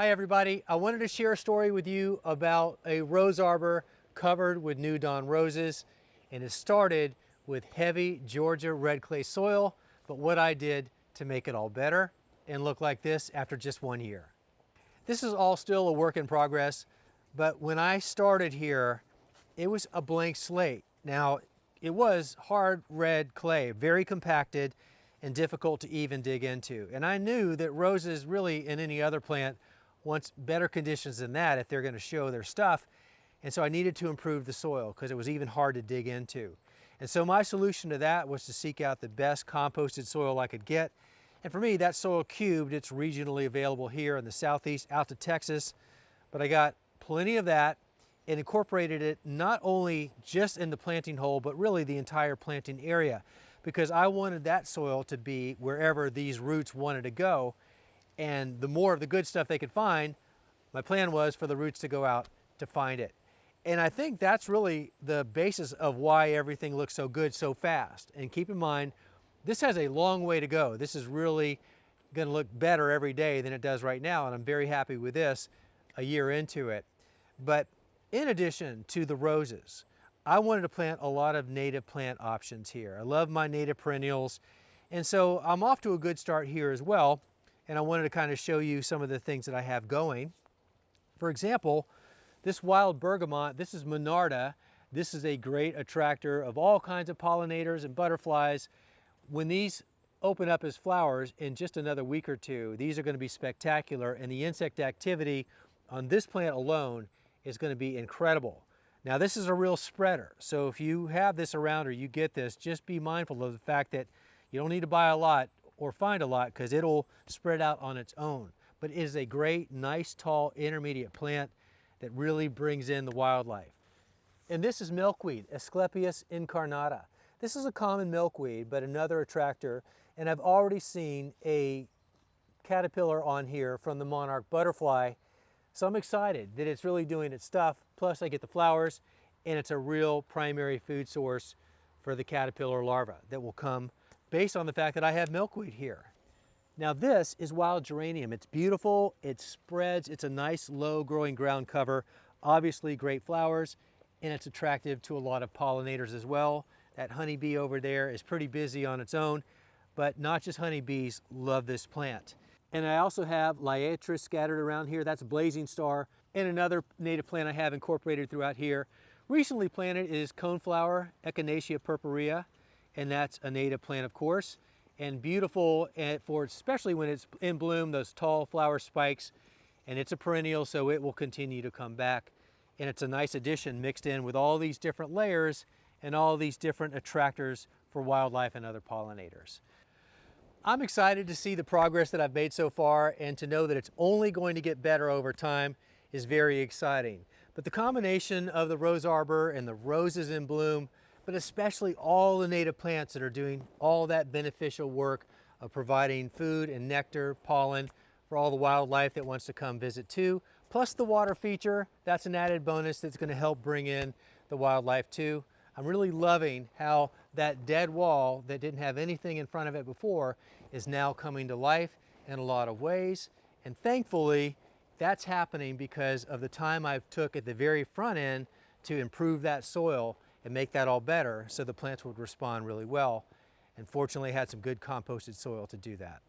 Hi everybody, I wanted to share a story with you about a rose arbor covered with new dawn roses, and it started with heavy Georgia red clay soil, but what I did to make it all better and look like this after just 1 year. This is all still a work in progress, but when I started here, it was a blank slate. Now, it was hard red clay, very compacted and difficult to even dig into. And I knew that roses really in any other plant wants better conditions than that if they're going to show their stuff. And so I needed to improve the soil because it was even hard to dig into. And so my solution to that was to seek out the best composted soil I could get. And for me, that soil cubed. It's regionally available here in the Southeast out to Texas. But I got plenty of that and incorporated it not only just in the planting hole, but really the entire planting area, because I wanted that soil to be wherever these roots wanted to go. And the more of the good stuff they could find, my plan was for the roots to go out to find it. And I think that's really the basis of why everything looks so good so fast. And keep in mind, this has a long way to go. This is really going to look better every day than it does right now. And I'm very happy with this a year into it. But in addition to the roses, I wanted to plant a lot of native plant options here. I love my native perennials. And so I'm off to a good start here as well. And I wanted to kind of show you some of the things that I have going. For example, this wild bergamot, this is Monarda. This is a great attractor of all kinds of pollinators and butterflies. When these open up as flowers in just another week or two, these are going to be spectacular, and the insect activity on this plant alone is going to be incredible. Now this is a real spreader, so if you have this around or you get this, just be mindful of the fact that you don't need to buy a lot or find a lot because it'll spread out on its own. But it is a great, nice, tall, intermediate plant that really brings in the wildlife. And this is milkweed, Asclepias incarnata. This is a common milkweed, but another attractor. And I've already seen a caterpillar on here from the monarch butterfly. So I'm excited that it's really doing its stuff. Plus I get the flowers, and it's a real primary food source for the caterpillar larva that will come based on the fact that I have milkweed here. Now this is wild geranium. It's beautiful, it spreads, it's a nice low growing ground cover, obviously great flowers, and it's attractive to a lot of pollinators as well. That honeybee over there is pretty busy on its own, but not just honeybees love this plant. And I also have liatris scattered around here. That's blazing star. And another native plant I have incorporated throughout here, recently planted, is Coneflower, Echinacea purpurea. And that's a native plant, of course, and beautiful for especially when it's in bloom, those tall flower spikes. And it's a perennial, so it will continue to come back. And it's a nice addition mixed in with all these different layers and all these different attractors for wildlife and other pollinators. I'm excited to see the progress that I've made so far, and to know that it's only going to get better over time is very exciting. But the combination of the rose arbor and the roses in bloom, but especially all the native plants that are doing all that beneficial work of providing food and nectar, pollen for all the wildlife that wants to come visit too. Plus the water feature, that's an added bonus that's going to help bring in the wildlife too. I'm really loving how that dead wall that didn't have anything in front of it before is now coming to life in a lot of ways. And thankfully, that's happening because of the time I took at the very front end to improve that soil and make that all better so the plants would respond really well. And fortunately, I had some good composted soil to do that.